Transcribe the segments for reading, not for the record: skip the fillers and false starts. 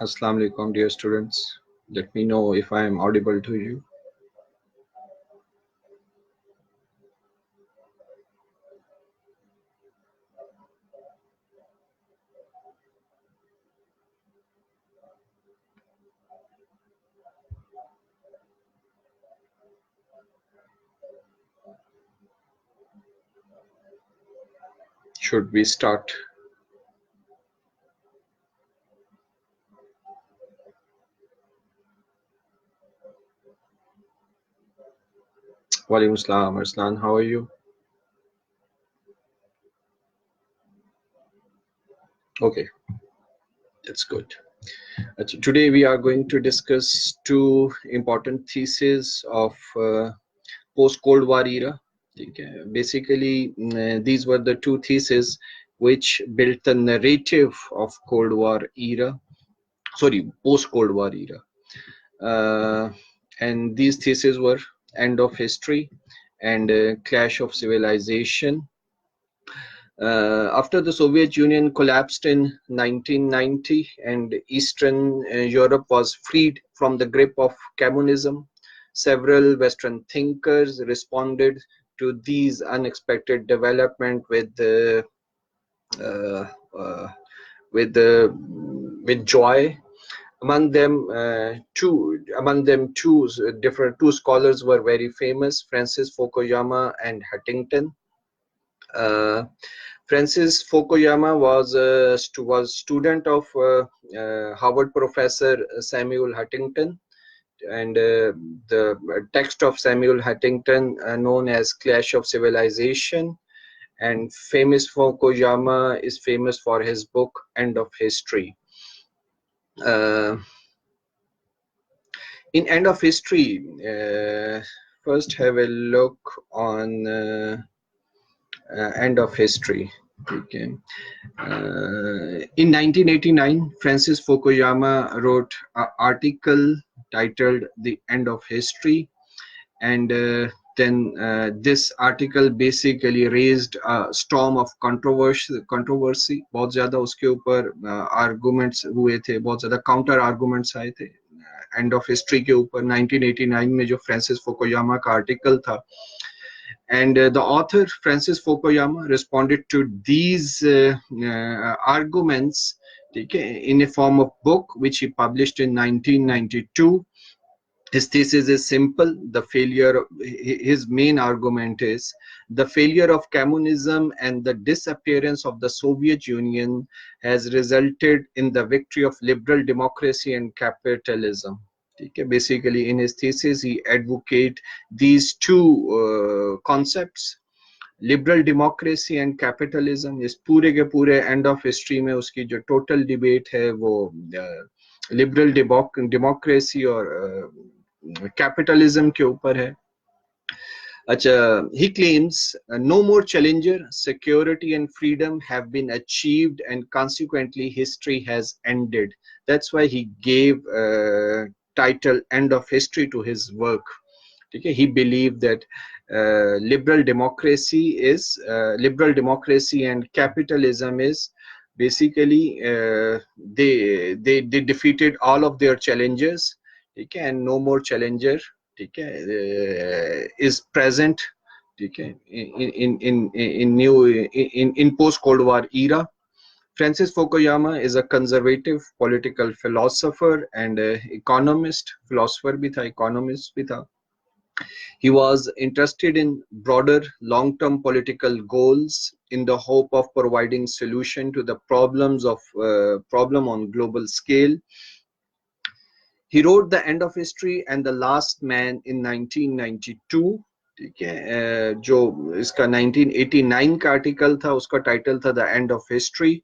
Assalamu alaikum, dear students. Let me know if I am audible to you. Should we start? Walaikum Assalam, Arslan. How are you? Okay, that's good. Today we are going to discuss two important theses of post-Cold War era. Okay. Basically, these were the two theses which built the narrative of Cold War era. Sorry, post-Cold War era. And these theses were End of History and Clash of Civilization. After the Soviet Union collapsed in 1990 and Eastern Europe was freed from the grip of communism, several Western thinkers responded to these unexpected developments with joy. Among them, two scholars were very famous: Francis Fukuyama and Huntington. Francis Fukuyama was student of Harvard professor Samuel Huntington, and the text of Samuel Huntington, known as Clash of Civilization, and famous Fukuyama is famous for his book End of History. In End of History, first have a look on End of History. Okay. In 1989, Francis Fukuyama wrote an article titled "The End of History," and then this article basically raised a storm of controversy. बहुत ज़्यादा उसके ऊपर arguments हुए थे, बहुत ज़्यादा counter arguments आए थे End of History के ऊपर 1989 में जो Francis Fukuyama का article था. And the author Francis Fukuyama responded to these arguments in a form of book which he published in 1992. His thesis is simple. His main argument is the failure of communism and the disappearance of the Soviet Union has resulted in the victory of liberal democracy and capitalism. Basically, in his thesis, he advocates these two concepts, liberal democracy and capitalism. इस पूरे के पूरे End of History में उसकी जो total debate है वो liberal democracy और capitalism के ऊपर है. अच्छा, he claims no more challenger, security and freedom have been achieved and consequently history has ended. That's why he gave title End of History to his work. Okay? He believed that liberal democracy and capitalism is basically they defeated all of their challengers. Okay? And no more challenger is present in post-Cold War era. Francis Fukuyama is a conservative political philosopher and economist. Philosopher bhi tha, economist bhi tha. He was interested in broader long-term political goals in the hope of providing solution to the problem on global scale. He wrote The End of History and The Last Man in 1992. ठीक है, जो इसका 1989 का article था उसका title था the end of history,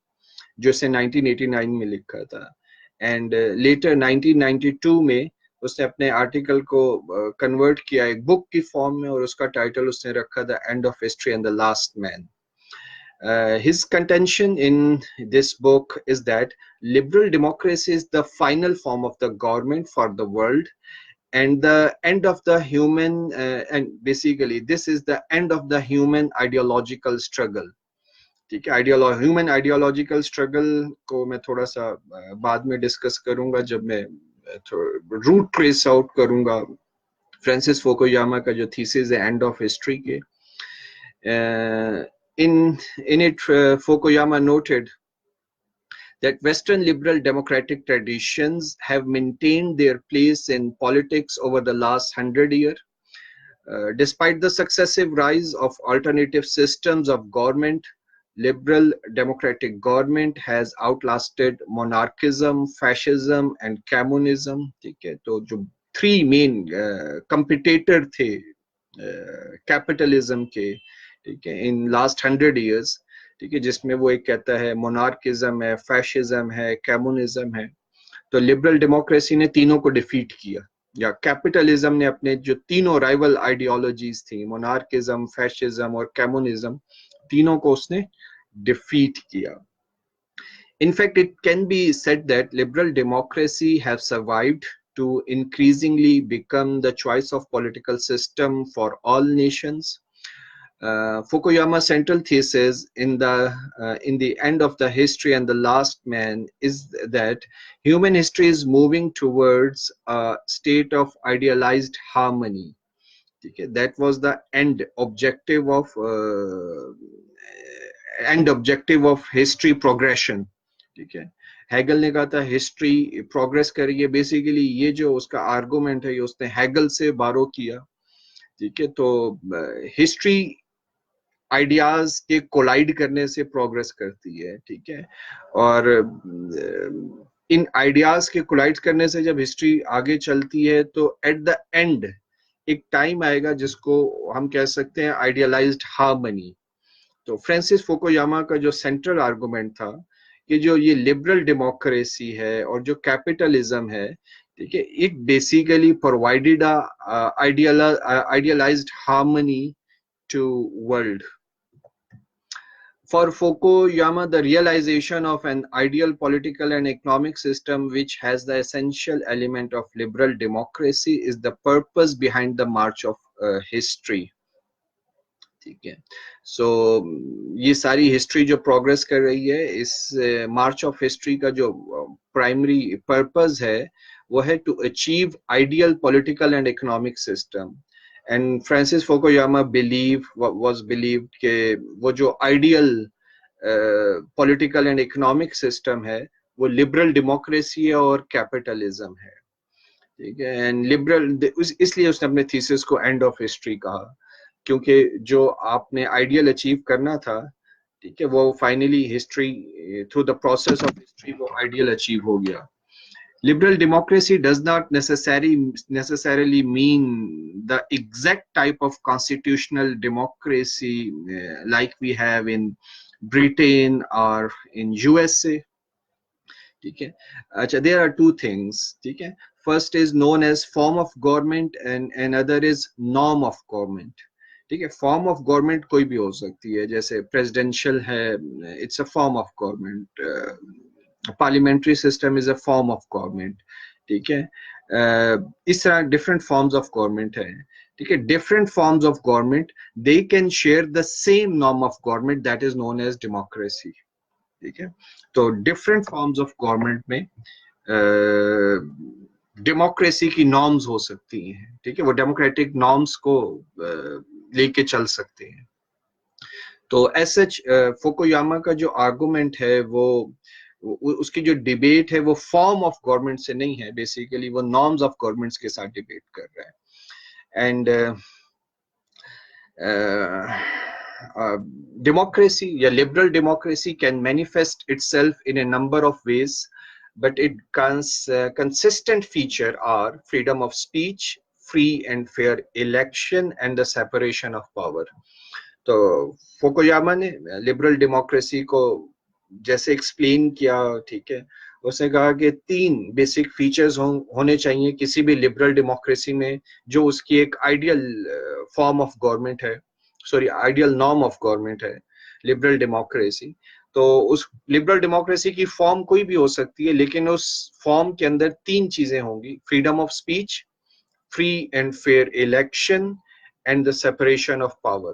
जो इसे 1989 में लिखा था. एंड लेटर 1992 में उसने अपने आर्टिकल को कन्वर्ट किया एक बुक की फॉर्म में और उसका टाइटल उसने रखा the end of history and the last man. His contention in this book is that liberal democracy is the final form of the government for the world and the end of the human and basically this is the end of the human ideological struggle. ठीक है। Human ideological struggle को मैं थोड़ा सा बाद में discuss करूंगा जब मैं रूट ट्रेस आउट करूंगा फ्रांसिस फुकुयामा का जो थीसिस है एंड ऑफ हिस्ट्री के। in it Fukuyama noted that Western liberal democratic traditions have maintained their place in politics over the last 100 years. Despite the successive rise of alternative systems of government, liberal democratic government has outlasted monarchism, fascism and communism. ठीक है, तो जो three main competitor थे capitalism के, ठीक है, in last 100 years, ठीक है, जिसमें वो एक कहता है मोनार्किज्म है, फैशिज्म है, कम्युनिज्म है, तो लिबरल डेमोक्रेसी ने तीनों को डिफीट किया, या कैपिटलिज्म ने अपने जो तीनों राइवल आइडियोलॉजीज थी, मोनार्किज्म, फैशिज्म और कम्युनिज्म, तीनों को उसने डिफीट किया. In fact, it can be said that liberal democracy have survived to increasingly become the choice of political system for all nations. Fukuyama's central thesis in the end of the history and the last man is that human history is moving towards a state of idealized harmony. Okay, that was the end objective of history progression. ठीक है, Hegel ने कहा था history progress कर रही है. Basically ये जो उसका आर्गुमेंट है ये उसने हैगल से बारो किया. ठीक है, तो हिस्ट्री आइडियाज के कोलाइड करने से प्रोग्रेस करती है. ठीक है, और इन आइडियाज के कोलाइड करने से जब हिस्ट्री आगे चलती है तो एट द एंड एक टाइम आएगा जिसको हम कह सकते हैं आइडियलाइज्ड हार्मनी. तो फ्रांसिस फुकुयामा का जो सेंट्रल आर्गुमेंट था कि जो ये लिबरल डेमोक्रेसी है और जो कैपिटलिज्म है, ठीक है, it basically provided idealised harmony to world. For Fukuyama, the realization of an ideal political and economic system which has the essential element of liberal democracy is the purpose behind the march of history. ठीक है, so ये सारी history जो progress कर रही है, इस मार्च of history का जो प्राइमरी पर्पस है वो है to achieve ideal political and economic system. And Francis Fukuyama was believed कि वो जो ideal political and economic system है वो liberal democracy है और capitalism है. ठीक है, and liberal इसलिए उसने अपने thesis को end of history कहा, क्योंकि जो आपने ideal achieve करना था, ठीक है, वो finally history through the process of history वो ideal achieve हो गया. Liberal democracy does not necessarily mean the exact type of constitutional democracy like we have in Britain or in USA. ठीक है, अच्छा, there are two things. ठीक है, first is known as form of government and another is norm of government. ठीक है, form of government कोई भी हो सकती है, जैसे प्रेसिडेंशियल है, it's a form of government. Parliamentary system is a form of government. ठीक है, इस तरह डिफरेंट फॉर्म्स ऑफ गवर्नमेंट है. ठीक है, different forms of government they can share the same norm of government that is known as democracy. ठीक है, तो डिफरेंट फॉर्म्स ऑफ गवर्नमेंट में डेमोक्रेसी की नॉर्म्स हो सकती हैं. ठीक है, वो डेमोक्रेटिक नॉर्म्स को लेके चल सकते हैं. तो ऐसे फुकुयामा का जो आर्गुमेंट है वो उसकी जो डिबेट है वो फॉर्म ऑफ गवर्नमेंट से नहीं है, बेसिकली वो नॉर्म्स ऑफ गवर्नमेंट्स के साथ डिबेट कर रहा है. एंड democracy या liberal democracy can manifest itself in a number of ways, but its consistent feature are freedom of speech, free and fair election and the separation of power. तो Fukuyama ने liberal democracy को जैसे explain किया, ठीक है, उसने कहा कि तीन बेसिक फीचर्स होने चाहिए किसी भी लिबरल डेमोक्रेसी में, जो उसकी एक आइडियल फॉर्म ऑफ गवर्नमेंट है, sorry ideal norm of government है लिबरल डेमोक्रेसी. तो उस लिबरल डेमोक्रेसी की फॉर्म कोई भी हो सकती है, लेकिन उस फॉर्म के अंदर तीन चीजें होंगी: freedom of speech, free and fair election and the separation of power.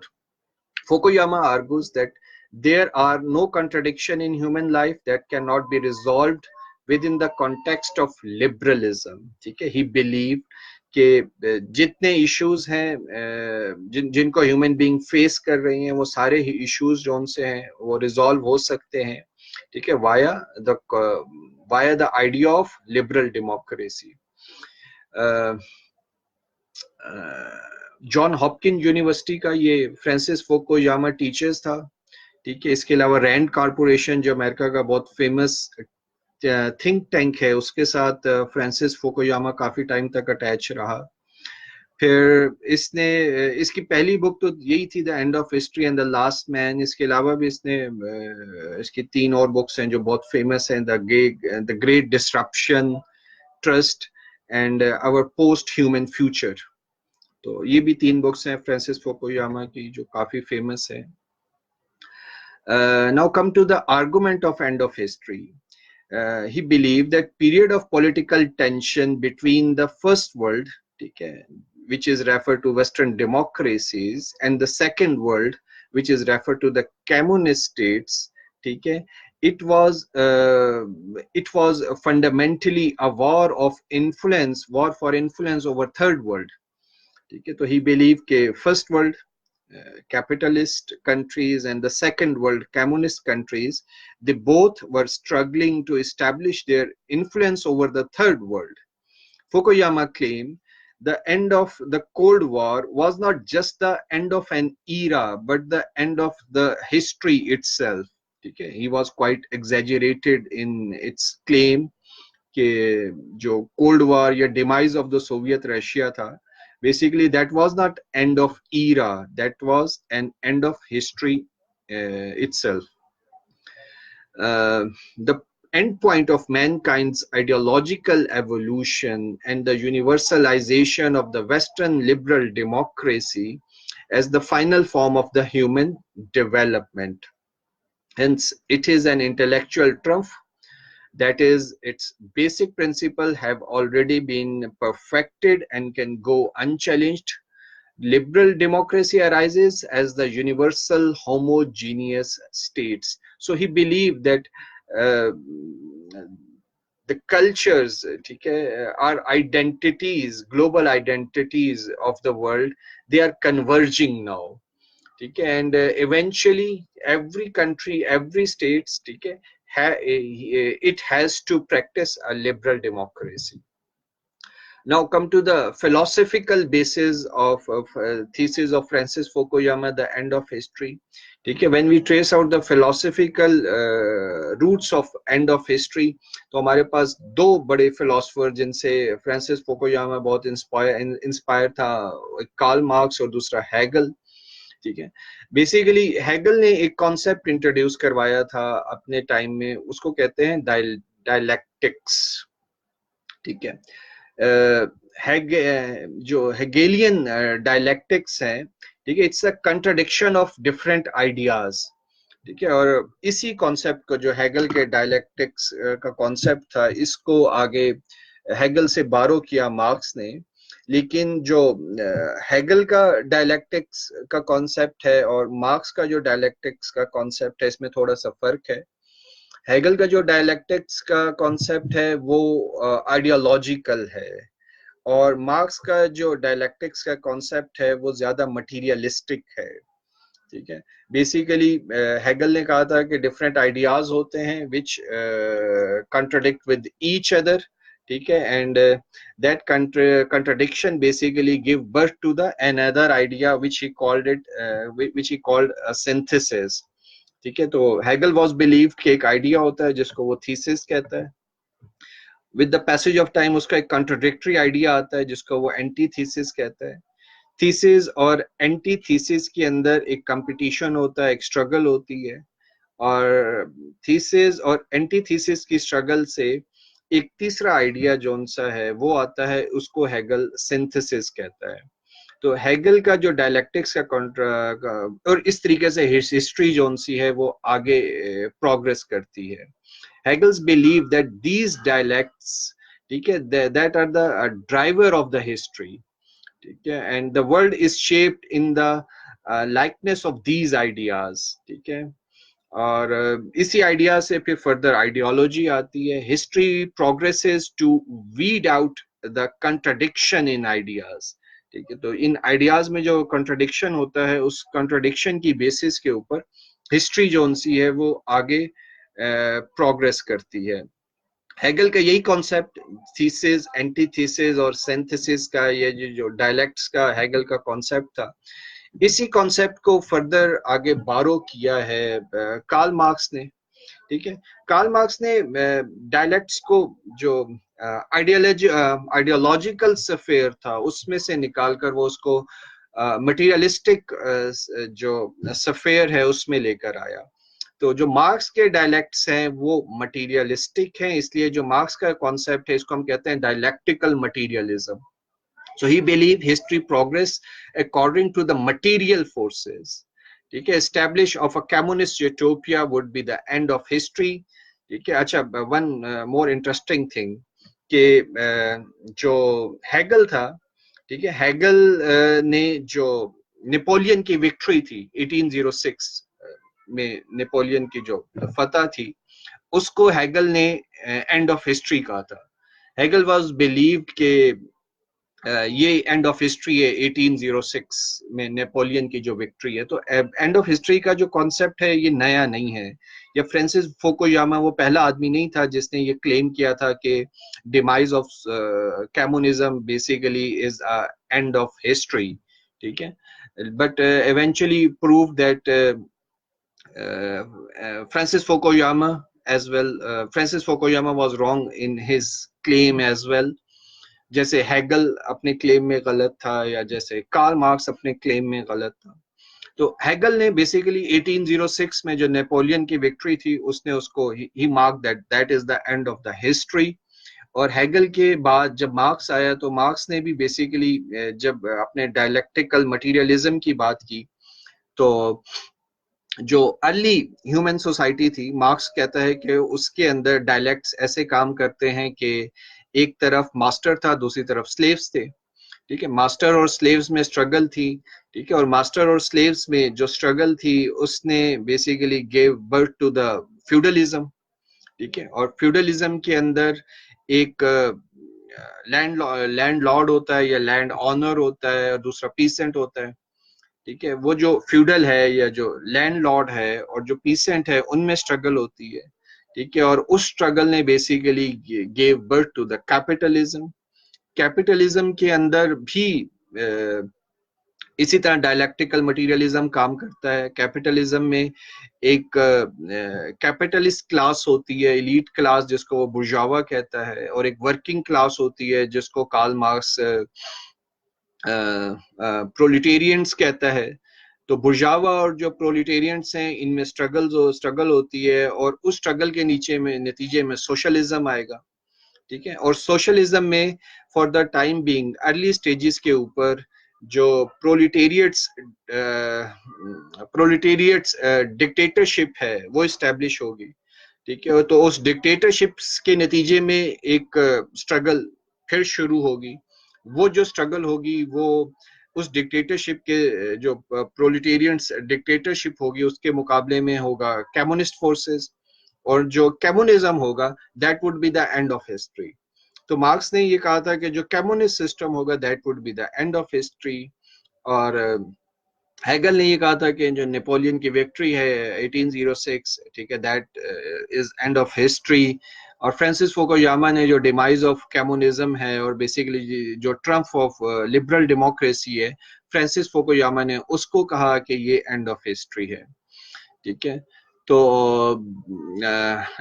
Fukuyama argues that there are no contradiction in human life that cannot be resolved within the context of liberalism. ठीक है, he believed कि जितने issues हैं जिनको human being face कर रही हैं वो सारे ही इश्यूज जो उनसे हैं वो रिजॉल्व हो सकते हैं, ठीक है, via the idea of liberal democracy. John Hopkin university का ये फ्रांसिस फुकुयामा टीचर्स था, ठीक है. इसके अलावा रैंड कॉर्पोरेशन जो अमेरिका का बहुत फेमस थिंक टैंक है, उसके साथ फ्रांसिस फुकुयामा काफी टाइम तक अटैच रहा. फिर इसकी पहली बुक तो यही थी, the end of history and the last man. इसके अलावा भी इसकी 3 और बुक्स हैं जो बहुत फेमस हैं, the great disruption, trust and our post human future. तो ये भी 3 बुक्स हैं फ्रांसिस फुकुयामा की जो काफी फेमस है. Now come to the argument of end of history. He believed that period of political tension between the first world, which is referred to Western democracies, and the second world, which is referred to the communist states, it was fundamentally a war for influence over third world. So he believed that first world capitalist countries and the second world communist countries, they both were struggling to establish their influence over the third world. Fukuyama claimed the end of the Cold War was not just the end of an era, but the end of the history itself. He was quite exaggerated in its claim कि जो Cold War या demise of the Soviet Russia था, basically that was not end of era, that was an end of history itself. The end point of mankind's ideological evolution and the universalization of the Western liberal democracy as the final form of the human development. Hence, it is an intellectual triumph. That is, its basic principles have already been perfected and can go unchallenged. Liberal democracy arises as the universal homogeneous states. So he believed that the cultures, our identities, global identities of the world, they are converging now. And eventually every country, every state, it has to practice a liberal democracy. Now come to the philosophical basis of thesis of Francis Fukuyama, the end of history. When we trace out the philosophical roots of end of history, तो हमारे पास 2 बड़े philosopher जिनसे Francis Fukuyama बहुत inspire था, एक Karl Marx और दूसरा Hegel. ठीक है, बेसिकली हैगल ने एक कॉन्सेप्ट इंट्रोड्यूस करवाया था अपने टाइम में, उसको कहते हैं डायलैक्टिक्स. ठीक है, जो हेगेलियन डायलैक्टिक्स है, ठीक है, it's a contradiction of different ideas. ठीक है, और इसी कॉन्सेप्ट को जो हैगल के डायलैक्टिक्स का कॉन्सेप्ट था, इसको आगे हैगल से बारो किया मार्क्स ने. लेकिन जो हैगल का डायलैक्टिक्स का कॉन्सेप्ट है और मार्क्स का जो डायलैक्टिक्स का कॉन्सेप्ट है, इसमें थोड़ा सा फर्क है. हैगल का जो डायलैक्टिक्स का कॉन्सेप्ट है वो आइडियोलॉजिकल है, और मार्क्स का जो डायलैक्टिक्स का कॉन्सेप्ट है वो ज्यादा मटीरियलिस्टिक है. ठीक है, बेसिकली हैगल ने कहा था कि डिफरेंट आइडियाज होते हैं विच कंट्राडिक्ट विद ईच अदर. ठीक है, and that contradiction basically give birth to the another idea which he called a synthesis. ठीक है, तो हैगल was believed कि एक आइडिया होता है जिसको वो थीसिस कहता है. With the passage of time उसका एक कंट्राडिक्टरी आइडिया आता है जिसको वो एंटी थीसिस कहता है. थीसिस और एंटी थीसिस के अंदर एक कंपटीशन होता है, एक स्ट्रगल होती है, और थीसिस और एंटी थीसिस की स्ट्रगल से एक तीसरा आइडिया जो सा है वो आता है, उसको हैगल सिंथेसिस कहता है. तो हैगल का जो डायलैक्टिक्स का और इस तरीके से हिस्ट्री जो सी है वो आगे प्रोग्रेस करती है. Hegel's believe that these dialects, that are the driver of the history, and the world is shaped in the likeness of these ideas. और इसी आइडिया से फिर फर्दर आइडियोलॉजी आती है। History progresses to weed out the contradiction in ideas, ठीक है। तो इन ideas में जो कंट्राडिक्शन होता है, उस कंट्राडिक्शन की बेसिस के ऊपर हिस्ट्री जो उनसी है वो आगे प्रोग्रेस करती है। हेगल का यही कॉन्सेप्ट, थीसिस, एंटीथीसिस और सिंथेसिस का, ये जो डायलेक्ट्स का हेगल का कॉन्सेप्ट था, इसी कॉन्सेप्ट को फर्दर आगे बारो किया है कार्ल मार्क्स ने, ठीक है। कार्ल मार्क्स ने डायलेक्ट्स को जो आइडियोलॉजिकल सफेयर था उसमें से निकालकर वो उसको मटेरियलिस्टिक जो सफेयर है उसमें लेकर आया। तो जो मार्क्स के डायलेक्ट्स हैं वो मटेरियलिस्टिक हैं, इसलिए जो मार्क्स का कॉन्सेप्ट है इसको हम कहते हैं dialectical materialism. So he believed history progress according to the material forces. ठीक है, establish of a communist utopia would be the end of history. ठीक है। अच्छा, one more interesting thing कि जो हेगल था, ठीक है, हेगल ने जो नेपोलियन की विक्ट्री थी 1806 में, नेपोलियन की जो फतह थी, उसको हेगल ने एंड ऑफ हिस्ट्री कहा था। हेगल वाज बिलीव्ड के ये एंड ऑफ हिस्ट्री है 1806 में नेपोलियन की जो विक्ट्री है। तो एंड ऑफ हिस्ट्री का जो कॉन्सेप्ट है ये नया नहीं है। या फ्रांसिस फुकुयामा वो पहला आदमी नहीं था जिसने ये क्लेम किया था कि demise of communism basically is and of history, ठीक है। But eventually prove that Francis Fukuyama as well. Francis Fukuyama was wrong in his claim as well. जैसे हेगल अपने क्लेम में गलत था, या जैसे कार्ल मार्क्स अपने क्लेम में गलत था। तो हेगल ने बेसिकली 1806 में जो नेपोलियन की विक्ट्री थी उसने उसको ही mark that is the end of the history. और हेगल के बाद जब मार्क्स आया तो मार्क्स ने भी बेसिकली जब अपने डायलेक्टिकल मटेरियलिज्म की बात की, तो जो अर्ली ह्यूमन सोसाइटी थी, मार्क्स कहता है कि उसके अंदर डायलेक्ट्स ऐसे काम करते हैं कि एक तरफ मास्टर था, दूसरी तरफ स्लेव्स थे, ठीक है। मास्टर और स्लेव्स में स्ट्रगल थी, ठीक है। और मास्टर और स्लेव्स में जो स्ट्रगल थी उसने basically gave birth to the feudalism, ठीक है। और फ्यूडलिज्म के अंदर एक लैंड लॉर्ड होता है या लैंड ऑनर होता है और दूसरा पीसेंट होता है, ठीक है। वो जो फ्यूडल है या जो लैंड लॉर्ड है और जो पीसेंट है उनमें स्ट्रगल होती है, ठीक है। और उस स्ट्रगल ने basically gave birth to the capitalism. Capitalism के अंदर भी इसी तरह डायलेक्टिकल मटेरियलिज्म काम करता है। कैपिटलिज्म में एक कैपिटलिस्ट क्लास होती है, एलीट क्लास जिसको वो बुर्जुआ कहता है, और एक वर्किंग क्लास होती है जिसको कार्ल मार्क्स प्रोलिटेरियंस कहता है। तो बुर्जुआ और जो प्रोलिटेरियंस हैं इनमें स्ट्रगल होती है, और उस स्ट्रगल के नीचे में नतीजे में सोशलिज्म आएगा, ठीक है। और सोशलिज्म में for the time being early stages के ऊपर जो प्रोलिटेरियट्स डिक्टेटरशिप है वो इस्टेब्लिश होगी, ठीक है। तो उस डिक्टेटरशिप्स के नतीजे में एक स्ट्रगल फिर शुरू होगी। वो जो स्ट्रगल होगी वो उस डिक्टेटरशिप के जो प्रोलिटेरियंस डिक्टेटरशिप होगी उसके मुकाबले में होगा कम्युनिस्ट फोर्सेस, और जो कम्युनिज्म होगा that would be the end of history. तो मार्क्स ने ये कहा था कि जो कम्युनिस्ट सिस्टम होगा that would be the end of history. और हेगल ने ये कहा था कि जो नेपोलियन की विक्ट्री है 1806, ठीक है, that is and of history. और फ्रांसिस फुकुयामा ने जो डिमाइज ऑफ कम्युनिज्म है और बेसिकली जो ट्रम्प ऑफ लिबरल डेमोक्रेसी है, फ्रांसिस फुकुयामा ने उसको कहा कि ये एंड ऑफ हिस्ट्री है, ठीक है। तो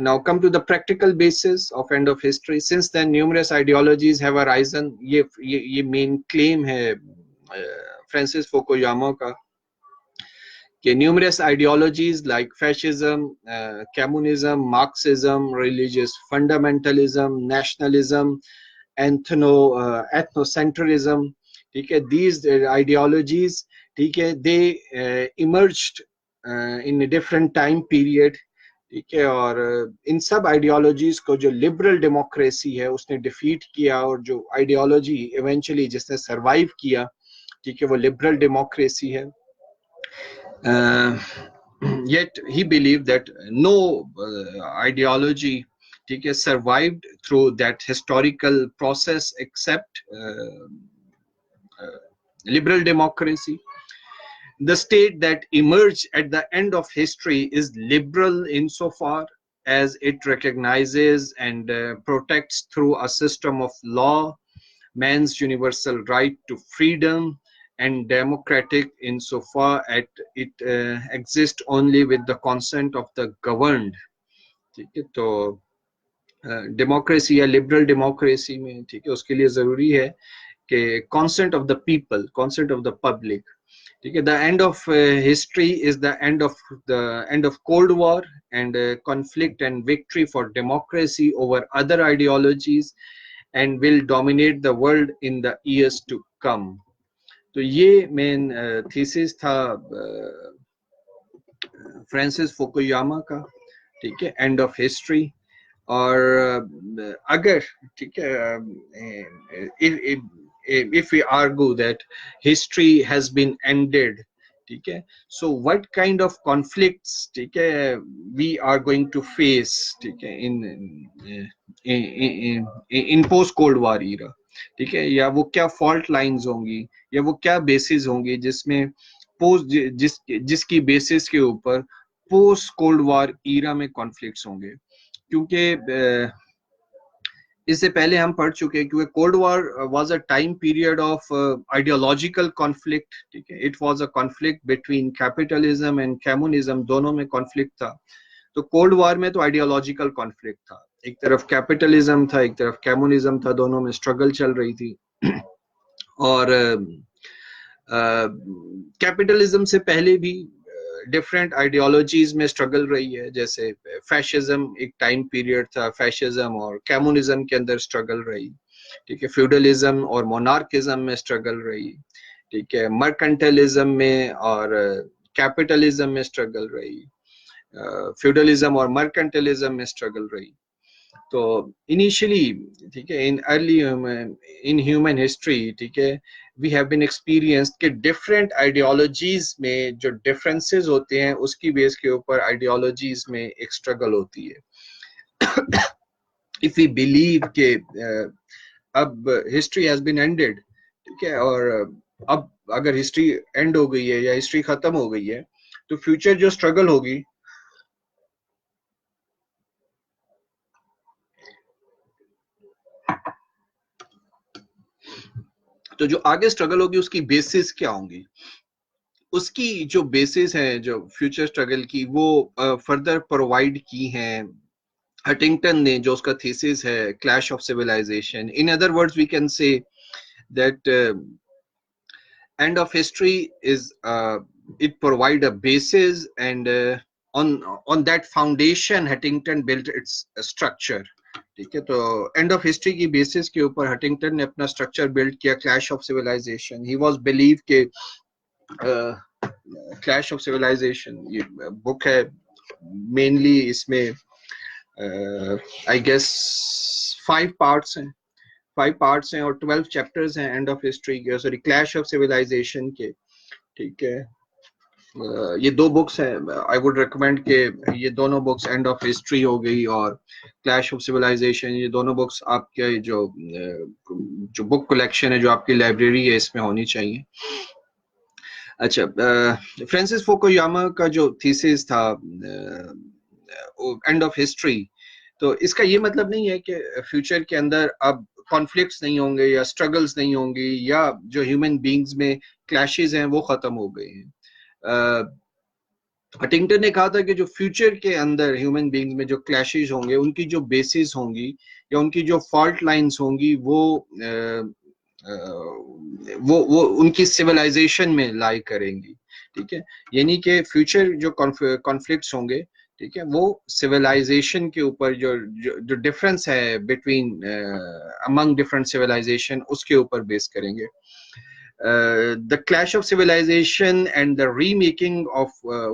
now come to the practical basis of end of history. Since then numerous ideologies have arisen. ये main claim है फ्रांसिस फुकुयामा का कि numerous ideologies like fascism, communism, Marxism, religious fundamentalism, nationalism, ethnocentrism, ठीक है, these ideologies, ठीक है, they emerged in a different time period, ठीक है। और इन सब आइडियोलॉजीज को जो लिबरल डेमोक्रेसी है उसने डिफीट किया, और जो आइडियोलॉजी इवेंचुअली जिसने सरवाइव किया, ठीक है, वो लिबरल डेमोक्रेसी है। yet he believed that no ideology survived through that historical process except liberal democracy. The state that emerged at the end of history is liberal insofar as it recognizes and protects through a system of law man's universal right to freedom, and democratic insofar as it exists only with the consent of the governed. ठीक है, तो democracy या liberal democracy में ठीक है उसके लिए जरूरी है कि consent of the people, consent of the public. ठीक है, the end of history is the end of Cold War and conflict and victory for democracy over other ideologies and will dominate the world in the years to come. तो ये main thesis था Francis Fukuyama का, ठीक है, and of history. और अगर ठीक है if we argue that history has been ended, ठीक है, so what kind of conflicts ठीक है we are going to face ठीक है in post cold war era, ठीक है, या वो क्या फॉल्ट लाइंस होंगी या वो क्या बेसिस होंगी जिसमें जिसकी बेसिस के ऊपर पोस्ट कोल्ड वॉर ईरा में कॉन्फ्लिक्ट्स होंगे. क्योंकि इससे पहले हम पढ़ चुके हैं क्योंकि cold war was a time period of ideological conflict, ठीक है, it was a conflict between capitalism and communism, दोनों में कॉन्फ्लिक्ट था. तो कोल्ड वॉर में तो आइडियोलॉजिकल कॉन्फ्लिक्ट था, एक तरफ कैपिटलिज्म था एक तरफ कम्युनिज्म था, दोनों में स्ट्रगल चल रही थी. और कैपिटलिज्म से पहले भी डिफरेंट आइडियोलॉजीज में स्ट्रगल रही है, जैसे फैशिज्म एक टाइम पीरियड था, फैशिज्म और कम्युनिज्म के अंदर स्ट्रगल रही, ठीक है, फ्यूडलिज्म और मोनार्किज्म में स्ट्रगल रही, ठीक है, मर्केंटलिज्म में और कैपिटलिज्म में स्ट्रगल रही, फ्यूडलिज्म और मर्केंटलिज्म में स्ट्रगल रही. तो इनिशियली ठीक है in early in human history ठीक है वी हैव बीन एक्सपीरियंस्ड कि डिफरेंट आइडियोलॉजीज में जो डिफरेंसेस होते हैं उसकी बेस के ऊपर आइडियोलॉजीज में एक स्ट्रगल होती है. इफ वी बिलीव कि अब हिस्ट्री हैज बीन एंडेड, ठीक है, और अब अगर हिस्ट्री एंड हो गई है या हिस्ट्री खत्म हो गई है तो फ्यूचर जो स्ट्रगल होगी तो जो आगे स्ट्रगल होगी उसकी बेसिस क्या होंगी, उसकी जो बेसिस है जो फ्यूचर स्ट्रगल की वो फर्दर प्रोवाइड की हैं हटिंगटन ने, जो उसका थीसिस है clash of civilization. In other words we can say that end of history is it provide a basis and on that foundation Huntington built its structure. ठीक है, तो एंड ऑफ हिस्ट्री की basis के ऊपर Huntington ने अपना structure build किया clash of civilization. He was believe के क्लैश ऑफ सिविलाइजेशन ये बुक है मेनली, इसमें आई गेस 5 पार्ट्स हैं, 5 पार्ट्स हैं और 12 चैप्टर्स हैं एंड ऑफ हिस्ट्री के, सॉरी क्लैश ऑफ सिविलाइजेशन के. ठीक है, ये 2 बुक्स हैं, आई वुड रिकमेंड के ये दोनों बुक्स एंड ऑफ हिस्ट्री हो गई और क्लैश ऑफ सिविलाइजेशन, ये दोनों बुक्स आपके जो बुक कलेक्शन है जो आपकी लाइब्रेरी है इसमें होनी चाहिए. अच्छा, फ्रांसिस फुकुयामा का जो थीसिस था एंड ऑफ हिस्ट्री, तो इसका ये मतलब नहीं है कि फ्यूचर के अंदर अब कॉन्फ्लिक्ट्स नहीं होंगे या स्ट्रगल्स नहीं होंगी या जो ह्यूमन बीइंग्स में क्लैशेस हैं वो खत्म हो गए हैं. हटिंगटन ने कहा था कि जो फ्यूचर के अंदर ह्यूमन बीइंग्स में जो क्लैशेस होंगे उनकी जो बेसिस होंगी या उनकी जो फॉल्ट लाइंस होंगी वो उनकी सिविलाइजेशन में लाई करेंगी. ठीक है, यानी कि फ्यूचर जो कॉन्फ्लिक्ट्स होंगे, ठीक है, वो सिविलाइजेशन के ऊपर जो डिफरेंस है बिटवीन अमंग डिफरेंट सिविलाइजेशन उसके ऊपर बेस करेंगे. The clash of civilization and the remaking of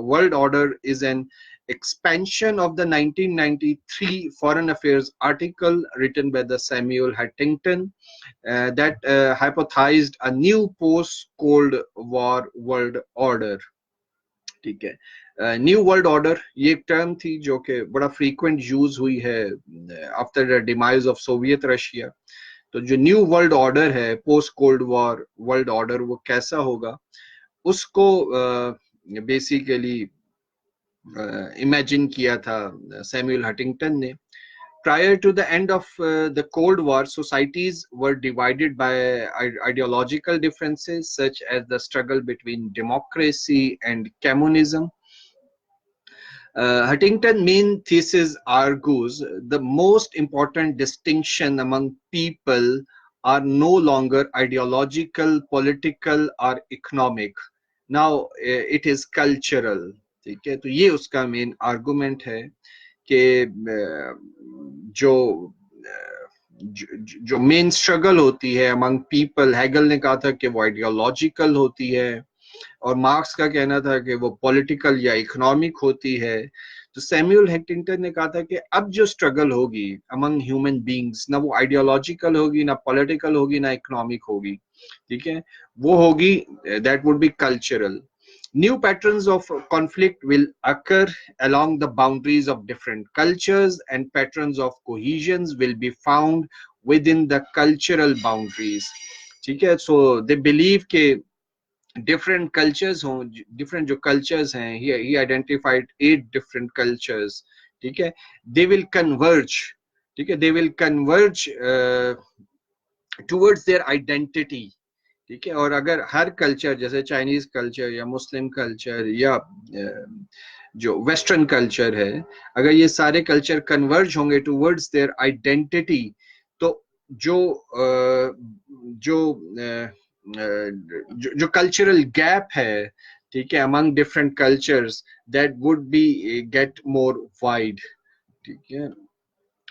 world order is an expansion of the 1993 Foreign Affairs article written by the Samuel Huntington that hypothesized a new post-Cold War world order. ठीक है, new world order ये एक term थी जो कि बड़ा frequent use हुई है after the demise of Soviet Russia. तो जो न्यू वर्ल्ड ऑर्डर है, post cold war world order, वो कैसा होगा उसको बेसिकली इमेजिन किया था सैमुअल हंटिंगटन ने। Prior to the end of the Cold War, societies were divided by ideological differences such as the struggle between democracy and communism. Huntington's main thesis argues the most important distinction among people are no longer ideological, political, or economic. Now it is cultural. ठीक है, तो ये उसका main argument है कि जो main struggle होती है अमंग पीपल, हैगल ने कहा था कि वो आइडियोलॉजिकल होती है और मार्क्स का कहना था कि वो पॉलिटिकल या इकोनॉमिक होती है। तो सैमुअल हंटिंगटन ने कहा था कि अब जो स्ट्रगल होगी अमंग ह्यूमन बींग्स, ना वो आइडियोलॉजिकल होगी, ना पॉलिटिकल होगी, ना इकोनॉमिक होगी, ठीक है, वो होगी that would be cultural. New patterns of conflict will occur along the boundaries of different cultures, and patterns of cohesions will be found within the cultural boundaries. ठीक है, so they believe कि different cultures हों, different जो cultures हैं, he identified 8 different cultures, ठीक है, they will converge, ठीक है, they will converge towards their identity, ठीक है। और अगर हर कल्चर जैसे चाइनीज कल्चर या मुस्लिम कल्चर या जो वेस्टर्न कल्चर है, अगर ये सारे कल्चर कन्वर्ज होंगे टुवर्ड्स देयर आइडेंटिटी, तो जो जो जो कल्चरल गैप है, ठीक है, among different cultures, that would be get more wide, ठीक है।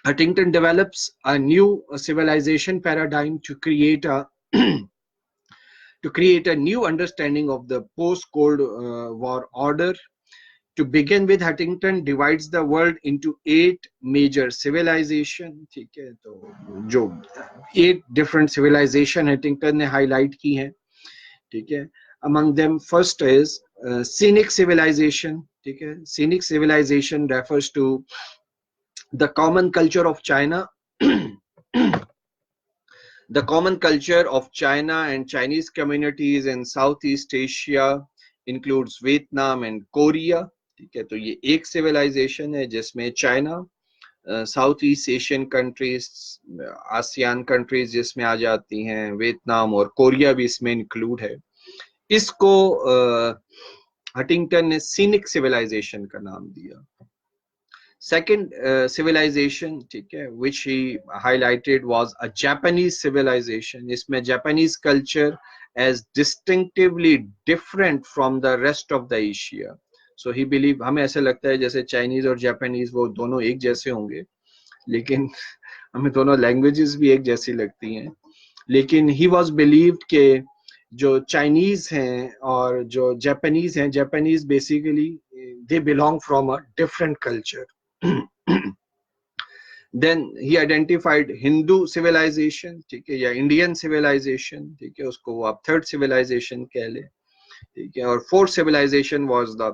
Huntington develops a new civilization paradigm to create a new understanding of the post-Cold War order. To begin with, Huntington divides the world into 8 major civilizations. ठीक है, तो जो 8 different civilization Huntington ने highlight की हैं, ठीक है। Among them, first is Scenic Civilization. ठीक है, Scenic Civilization refers to the common culture of China. The common culture of China and Chinese communities in Southeast Asia includes Vietnam and Korea. ठीक है, तो ये एक civilization है जिसमें China, Southeast Asian countries, ASEAN countries जिसमें आ जाती हैं, वियतनाम और कोरिया भी इसमें include है। इसको हंटिंगटन ने Scenic Civilization का नाम दिया। Second civilization, ठीक है, which he highlighted was a Japanese civilization. इसमें Japanese culture as distinctively different from the rest of the Asia. So he believed, हमें ऐसा लगता है जैसे Chinese और Japanese वो दोनों एक जैसे होंगे, लेकिन हमें दोनों languages भी एक जैसी लगती हैं। लेकिन he was believed कि जो Chinese हैं और जो Japanese हैं, Japanese basically they belong from a different culture. Then he identified Hindu civilization, ठीक है, या Indian civilization, ठीक है, उसको वो आप third civilization कह ले, ठीक है। और fourth civilization was the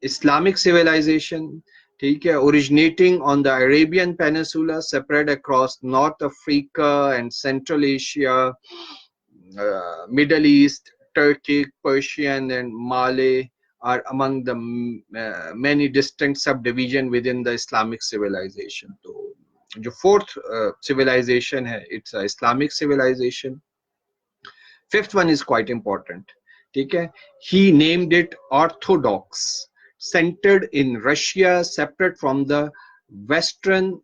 Islamic civilization, ठीक है, originating on the Arabian Peninsula, spread across North Africa and Central Asia, Middle East, Turkic, Persian, and Malay are among the many distinct subdivisions within the Islamic civilization. So, the fourth civilization hai, it's a Islamic civilization. Fifth one is quite important. Okay? He named it Orthodox, centered in Russia, separate from the Western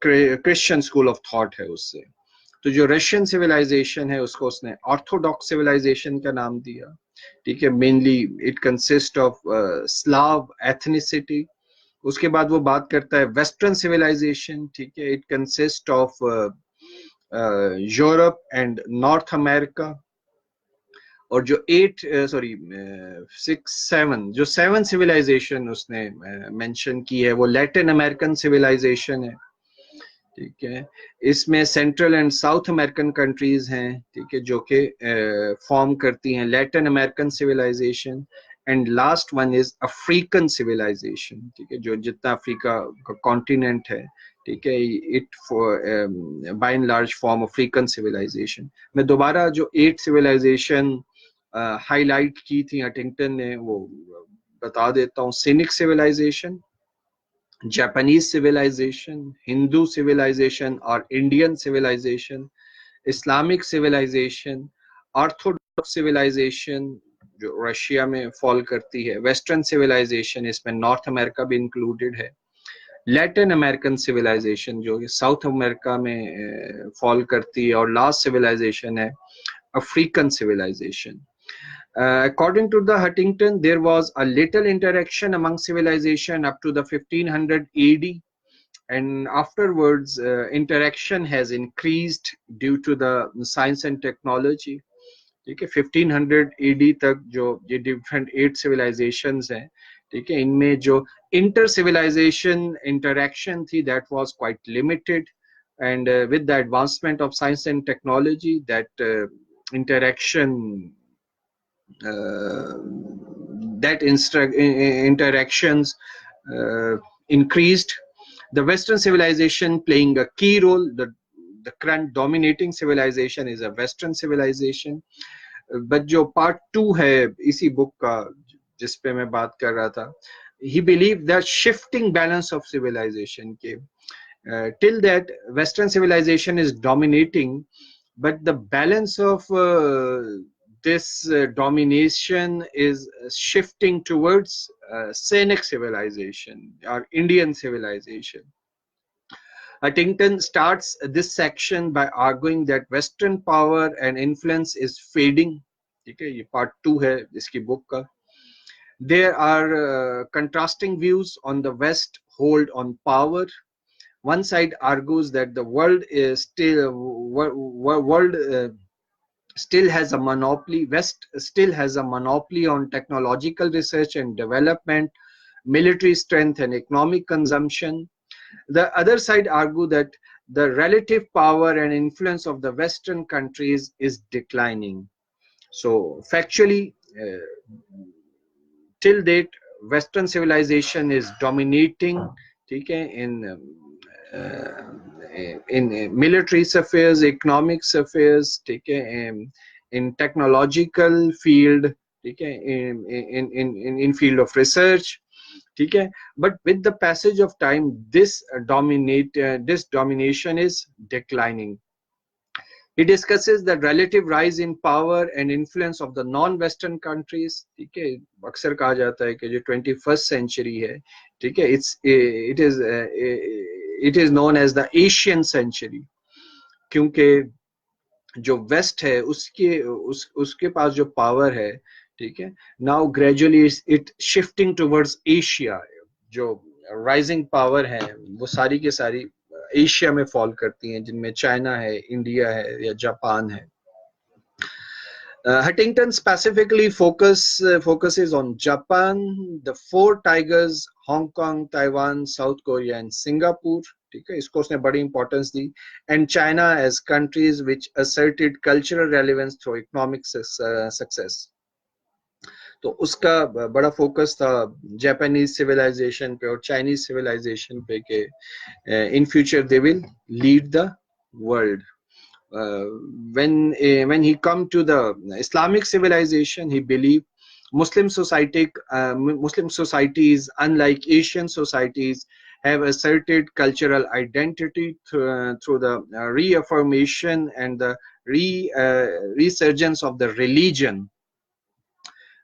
Christian school of thought है उससे। तो जो Russian civilisation है उसको उसने Orthodox civilisation का नाम दिया, ठीक है। Mainly it consist of Slav ethnicity. उसके बाद वो बात करता है वेस्टर्न सिविलाइजेशन, ठीक है, it consist of Europe and north America. और जो 7 सिविलाइजेशन उसने मेंशन की है वो लैटिन अमेरिकन सिविलाइजेशन है, ठीक है, इसमें central and south American countries हैं, ठीक है, जो कि फॉर्म करती हैं Latin American civilization, and last one is African civilization, ठीक है, जो जितना अफ्रीका का कॉन्टिनेंट है, ठीक है, it by and large form African civilization. मैं दोबारा जो 8 सिविलाइजेशन हाईलाइट की थी हटिंगटन ने वो बता देता हूँ। Sinic civilization, Japanese civilization, Hindu civilization or Indian civilization, Islamic civilization, Orthodox civilization जो रशिया में फॉल करती है, वेस्टर्न सिविलाइजेशन इसमें नॉर्थ अमेरिका भी इंक्लूडेड है, लैटिन अमेरिकन सिविलाइजेशन जो साउथ अमेरिका में फॉल करती है, और लास्ट सिविलाइजेशन है African civilization. According to the Huntington, there was a little interaction among civilization up to the 1500 AD, and afterwards interaction has increased due to the science and technology. ठीक है, 1500 AD तक जो ये different 8 civilisations हैं, ठीक है, इनमें जो इंटर सिविलाइजेशन इंटरेक्शन थी that was quite limited, and with the advancement of science and technology that interaction interactions increased. The Western civilization playing a key role. The current dominating civilization is a Western civilization. But जो part 2 है इसी book का जिस पे मैं बात कर रहा था, he believed that shifting balance of civilization के till that Western civilization is dominating, but the balance of this domination is shifting towards Scenic civilization or Indian civilization. Huntington starts this section by arguing that Western power and influence is fading. ठीक है, ये part 2 है इसकी book का. There are contrasting views on the West hold on power. One side argues that the world is still has a monopoly. West still has a monopoly on technological research and development, military strength and economic consumption. The other side argue that the relative power and influence of the Western countries is declining. So factually, till date, Western civilization is dominating, okay, in military affairs, economic affairs, okay, in technological field, okay, in field of research, okay. But with the passage of time, this domination is declining. He discusses the relative rise in power and influence of the non-Western countries. ठीक है, अक्सर कहा जाता है कि जो 21st century है, ठीक है, it is known as the Asian century, क्योंकि जो वेस्ट है उसके पास जो पावर है, ठीक है, now gradually it shifting towards Asia. जो राइजिंग पावर है वो सारी के सारी एशिया में फॉल करती हैं, जिनमें चाइना है, इंडिया है या जापान है. Huntington specifically focuses on Japan, the four tigers, Hong Kong, Taiwan, South Korea and Singapore. ठीक है, इसको उसने बड़ी importance the. And China as countries which asserted cultural relevance through economic success. तो उसका बड़ा फोकस था जापानीज सिविलाइजेशन पे और चाइनीज सिविलाइजेशन पे के in future they will lead the world. when he come to the Islamic civilization, he believed Muslim societies, unlike Asian societies, have asserted cultural identity through the reaffirmation and the resurgence of the religion.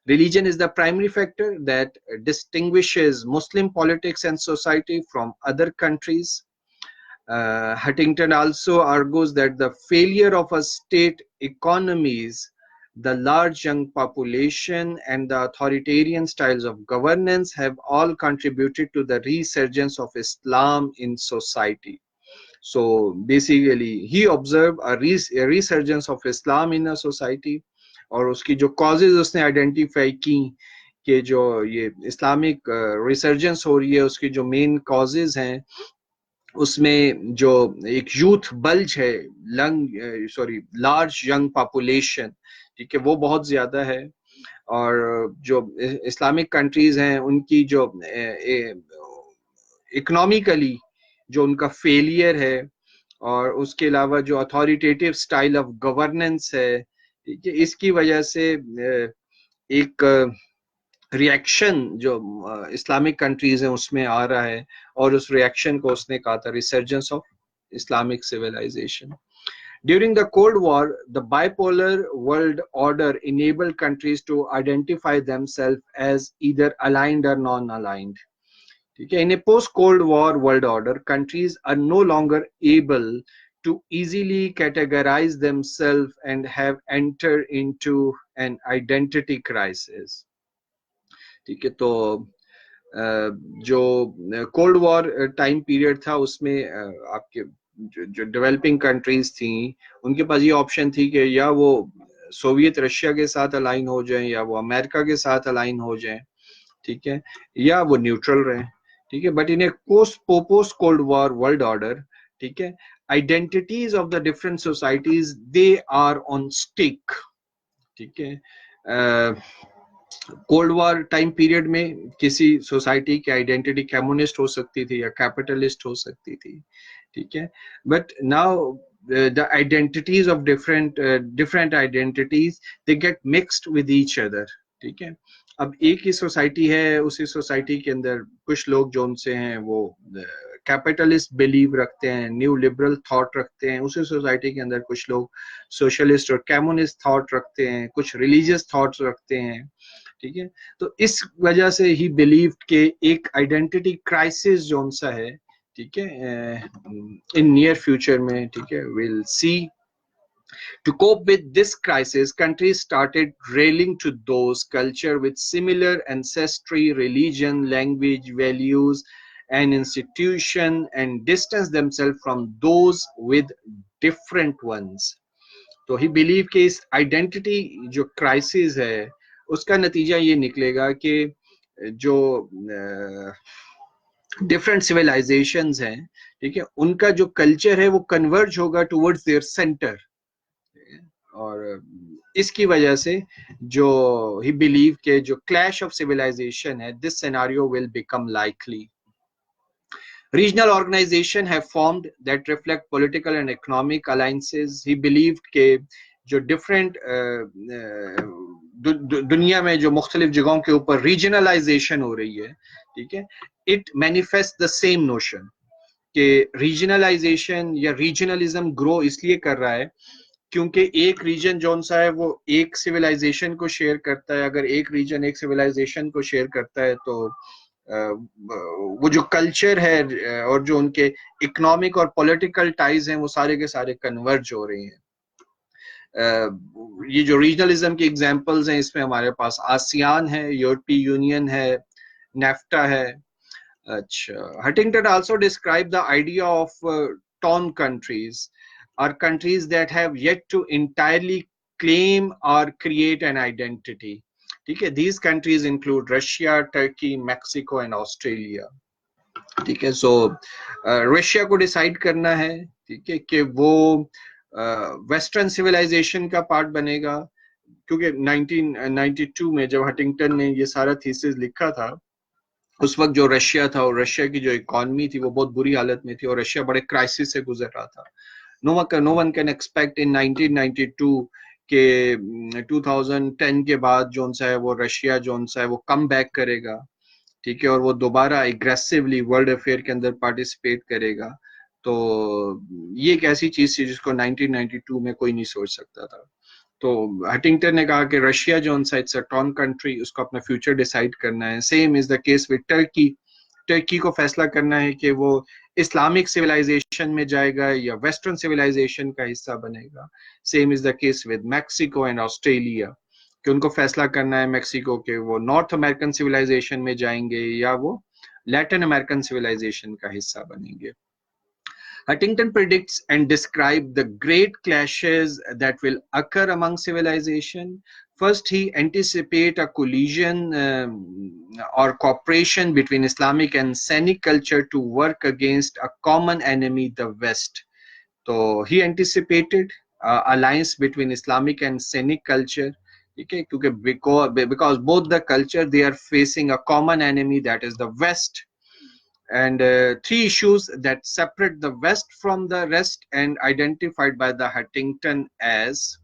Religion is the primary factor that distinguishes Muslim politics and society from other countries. Huntington also argues that the failure of a state economies, the large young population, and the authoritarian styles of governance have all contributed to the resurgence of Islam in society. So basically, he observed a resurgence of Islam in a society, और उसकी जो causes उसने identify की कि जो ये Islamic resurgence हो रही है, उसकी जो main causes हैं उसमें जो एक यूथ बल्ज है, लार्ज यंग पॉपुलेशन, ठीक है, वो बहुत ज्यादा है। और जो इस्लामिक कंट्रीज हैं उनकी जो इकोनॉमिकली जो उनका फेलियर है, और उसके अलावा जो अथॉरिटेटिव स्टाइल ऑफ गवर्नेंस है, ठीक है, इसकी वजह से एक रिएक्शन जो इस्लामिक कंट्रीज हैं उसमें आ रहा है, और उस रिएक्शन को उसने कहा था resurgence of Islamic civilization. During the Cold War, the bipolar world order enabled countries to identify themselves as either aligned or non-aligned. Okay, in a post-Cold War world order, countries are no longer able to easily categorize themselves and have entered into an identity crisis. ठीक है, तो जो cold war time period था उसमें आपके जो developing countries थी उनके पास ये ऑप्शन थी कि या वो सोवियत रशिया के साथ अलाइन हो जाएं, या वो अमेरिका के साथ अलाइन हो जाएं, ठीक है, या वो न्यूट्रल रहें, ठीक है। But in a post cold war world order, ठीक है, identities of the different societies they are on stick, ठीक है। कोल्ड वॉर टाइम पीरियड में किसी सोसाइटी की आइडेंटिटी कम्युनिस्ट हो सकती थी या कैपिटलिस्ट हो सकती थी, ठीक है। But now the identities of different identities, they get mixed with each other, ठीक है। अब एक ही सोसाइटी है, उसी सोसाइटी के अंदर कुछ लोग जो उनसे हैं वो कैपिटलिस्ट बिलीव रखते हैं, न्यू लिबरल थॉट रखते हैं, उसी सोसाइटी के अंदर कुछ लोग सोशलिस्ट और कम्युनिस्ट थॉट रखते हैं, कुछ रिलीजियस थॉट्स रखते हैं, ठीक है। तो इस वजह से ही बिलीव के एक आइडेंटिटी क्राइसिस जो सा है, ठीक है, इन नियर फ्यूचर में, ठीक है, will see. To cope with this crisis, countries started railing to those culture with similar ancestry, religion, language, values, and institution, and distance themselves from those with different ones. तो ही believe कि इस identity जो crisis है उसका नतीजा ये निकलेगा कि जो डिफरेंट सिविलाइजेशंस हैं, ठीक है, उनका जो कल्चर है वो कन्वर्ज होगा टुवर्ड्स देयर सेंटर, और इसकी वजह से जो ही बिलीव के जो क्लैश ऑफ सिविलाइजेशन है, this scenario will become likely. Regional organizations have formed that reflect political and economic alliances. He believed कि जो different दुनिया में जो मुख्तलिफ जगहों के ऊपर regionalization हो रही है, ठीक है, it manifests the same notion कि regionalization या regionalism grow इसलिए कर रहा है क्योंकि एक रीजन जौन सा है वो एक सिविलाइजेशन को शेयर करता है। अगर एक रीजन एक सिविलाइजेशन को शेयर करता है तो वो जो कल्चर है और जो उनके इकोनॉमिक और पॉलिटिकल टाइज हैं वो सारे के सारे कन्वर्ज हो रहे हैं। ये जो रीजनलिज्म के एग्जांपल्स हैं इसमें हमारे पास आसियान है, यूरोपीय यूनियन है, नेफ्टा है। अच्छा, Huntington also describe the idea of torn countries are countries that have yet to entirely claim or create an identity. ठीक है, these countries include Russia, Turkey, Mexico and Australia. ठीक है, so Russia को decide करना है, ठीक है, कि वो वेस्टर्न सिविलाइजेशन का पार्ट बनेगा, क्योंकि 1992 में जब हटिंगटन ने ये सारा थीसिस लिखा था उस वक्त जो रशिया था और रशिया की जो इकोनॉमी थी वो बहुत बुरी हालत में थी और रशिया बड़े क्राइसिस से गुजर रहा था। No one can expect in 1992 के 2010 के बाद जोन सा है वो रशिया जोन सा है वो कम बैक करेगा, ठीक है, और वो दोबारा एग्रेसिवली वर्ल्ड अफेयर के अंदर पार्टिसिपेट करेगा। तो ये एक ऐसी चीज थी जिसको 1992 में कोई नहीं सोच सकता था। तो हटिंगटन ने कहा कि रशिया जोन सा इट्स अ टॉन कंट्री, उसको अपना फ्यूचर डिसाइड करना है। Same is the case with Turkey, Turkey को फैसला करना है कि वो इस्लामिक सिविलाइजेशन में जाएगा या वेस्टर्न सिविलाइजेशन का हिस्सा बनेगा। Same is the case with Mexico and Australia, कि उनको फैसला करना है मैक्सिको के वो नॉर्थ अमेरिकन सिविलाइजेशन में जाएंगे या वो लैटिन अमेरिकन सिविलाइजेशन का हिस्सा बनेंगे। Huntington predicts and describes the great clashes that will occur among civilization. First, he anticipate a collision or cooperation between Islamic and Scenic culture to work against a common enemy, the West. So he anticipated alliance between Islamic and Scenic culture. Okay, because both the culture, they are facing a common enemy, that is the West. And three issues that separate the West from the rest and identified by the Huntington as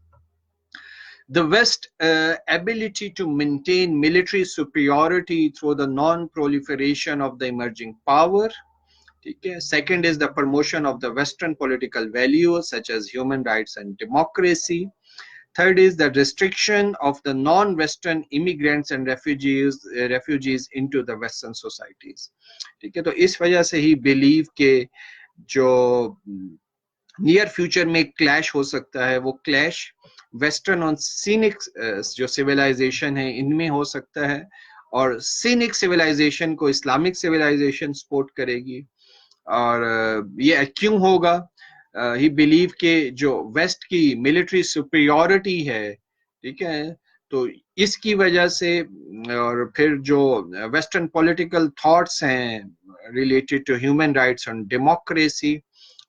the West ability to maintain military superiority through the non-proliferation of the emerging power. Okay. Second is the promotion of the Western political values such as human rights and democracy. Third is the restriction of the non-Western immigrants and refugees into the Western societies. ठीक है, तो इस वजह से ही believe के जो near future में clash हो सकता है, वो क्लैश वेस्टर्न और सीनिक जो सिविलाइजेशन है इनमें हो सकता है, और सीनिक सिविलाइजेशन को इस्लामिक सिविलाइजेशन सपोर्ट करेगी। और ये क्यों होगा? ही बिलीव के जो वेस्ट की मिलिट्री सुपीरियरिटी है, ठीक है, तो इसकी वजह से, और फिर जो वेस्टर्न पॉलिटिकल थॉट्स हैं related to human rights and democracy,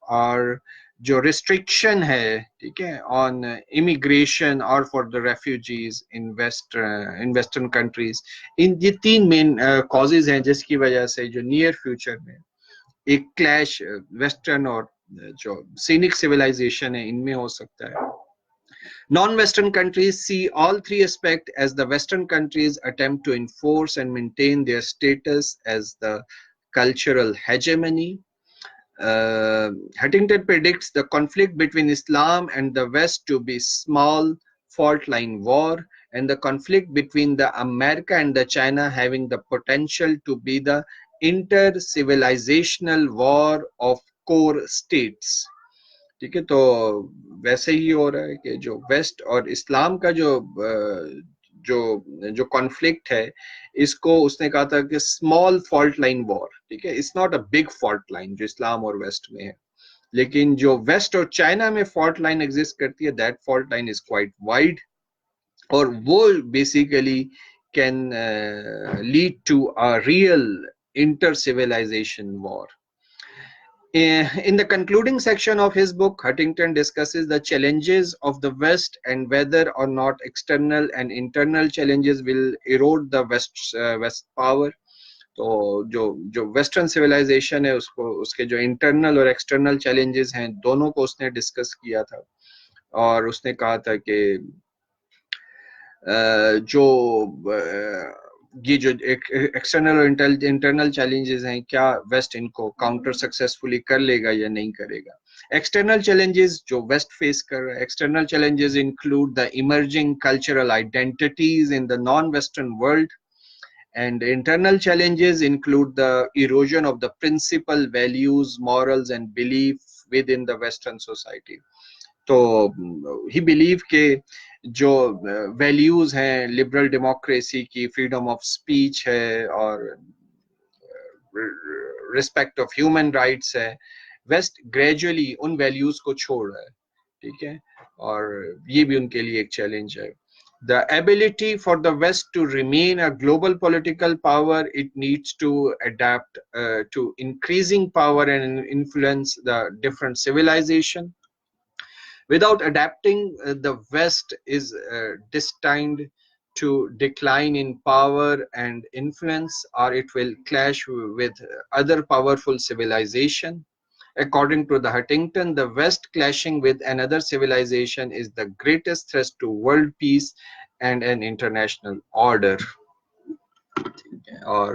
और जो रिस्ट्रिक्शन है, ठीक है, ऑन इमिग्रेशन और for the refugees in western countries, इन ये तीन मेन कॉजेज हैं जिसकी वजह से जो नियर फ्यूचर में एक क्लैश वेस्टर्न और जो सीनिक सिविलाइजेशन है इनमें हो सकता है। Non-Western countries see all three aspects as the Western countries attempt to enforce and maintain their status as the cultural hegemony. Huntington predicts the conflict between Islam and the West to be small fault line war, and the conflict between the America and the China having the potential to be the inter-civilizational war of core states. ठीक है, तो वैसे ही हो रहा है कि जो waste और इस्लाम का जो कॉन्फ्लिक्ट है, इसको उसने कहा था कि स्मॉल फॉल्ट लाइन वॉर, ठीक है, it's not a big fault line जो इस्लाम और वेस्ट में है, लेकिन जो वेस्ट और चाइना में फॉल्ट लाइन एग्जिस्ट करती है, that fault line is quite wide, और वो basically can lead to a real inter civilization war. In the concluding section of his book, Huntington discusses the challenges of the West and whether or not external and internal challenges will erode the West power. तो जो western civilization है उसको, उसके जो internal और external challenges हैं, दोनों को उसने डिस्कस किया था, और उसने कहा था कि जो ये जो एक्सटर्नल और इंटरनल चैलेंजेस हैं, क्या वेस्ट इनको काउंटर सक्सेसफुली कर लेगा या नहीं करेगा. एक्सटर्नल चैलेंजेस जो वेस्ट फेस कर रहा है, external challenges include the emerging cultural identities in the non western world, and internal challenges include the erosion of the principal values, morals and belief within the Western society. तो ही believe के जो values हैं liberal democracy की, freedom of speech है और respect of human rights है, waste gradually उन values को छोड़ रहा है, ठीक है, और ये भी उनके लिए एक चैलेंज है. The ability for the West to remain a global political power, it needs to adapt to increasing power and influence the different civilization. Without adapting, the West is destined to decline in power and influence, or it will clash with other powerful civilization. According to the Huntington, the West clashing with another civilization is the greatest threat to world peace and an international order. और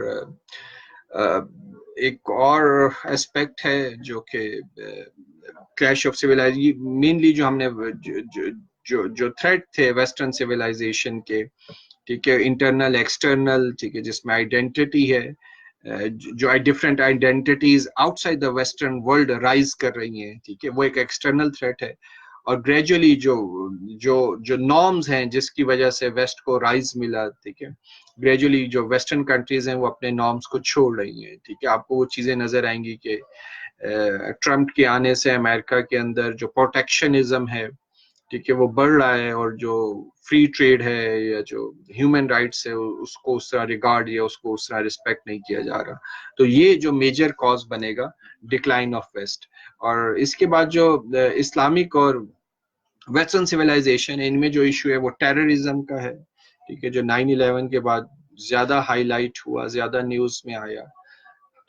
एक और aspect है जो कि clash of civilisation, mainly जो हमने जो threat थे वेस्टर्न सिविलाइजेशन के, ठीक है, इंटरनल एक्सटर्नल, ठीक है, जिसमें आइडेंटिटी है, जो different identities outside the western world rise कर रही हैं, ठीक है, वो एक एक्सटर्नल थ्रेट है. और ग्रेजुअली जो नॉर्म्स हैं जिसकी वजह से वेस्ट को राइज मिला, ठीक है, ग्रेजुअली जो वेस्टर्न कंट्रीज हैं वो अपने नॉर्म्स को छोड़ रही हैं, ठीक है. आपको वो चीजें नजर आएंगी कि ट्रम्प के आने से अमेरिका के अंदर जो प्रोटेक्शनिज्म है, ठीक है, वो बढ़ रहा है, और जो फ्री ट्रेड है या जो ह्यूमन राइट्स है उसको उस तरह रिगार्ड या उसको उस तरह रिस्पेक्ट नहीं किया जा रहा। तो ये जो मेजर कॉज बनेगा डिक्लाइन ऑफ वेस्ट। और इसके बाद जो इस्लामिक और वेस्टर्न सिविलाइजेशन है, इनमें जो इशू है वो टेररिज्म का है। ठीक है, जो 9/11 के बाद ज्यादा हाईलाइट हुआ, ज्यादा न्यूज में आया।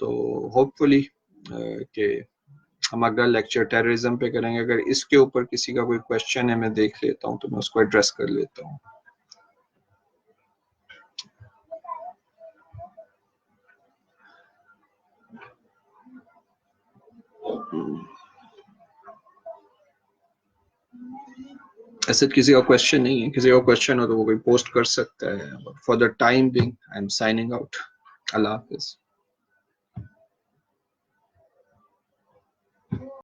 तो होपफुली कि हम अगला लेक्चर टेररिज्म पे करेंगे। अगर इसके ऊपर किसी का कोई क्वेश्चन है मैं देख लेता हूँ, तो मैं उसको एड्रेस कर लेता हूँ। ऐसे किसी का क्वेश्चन नहीं है, किसी का क्वेश्चन हो तो वो कोई पोस्ट कर सकता है। For the time being I am signing out. Allah Hafiz.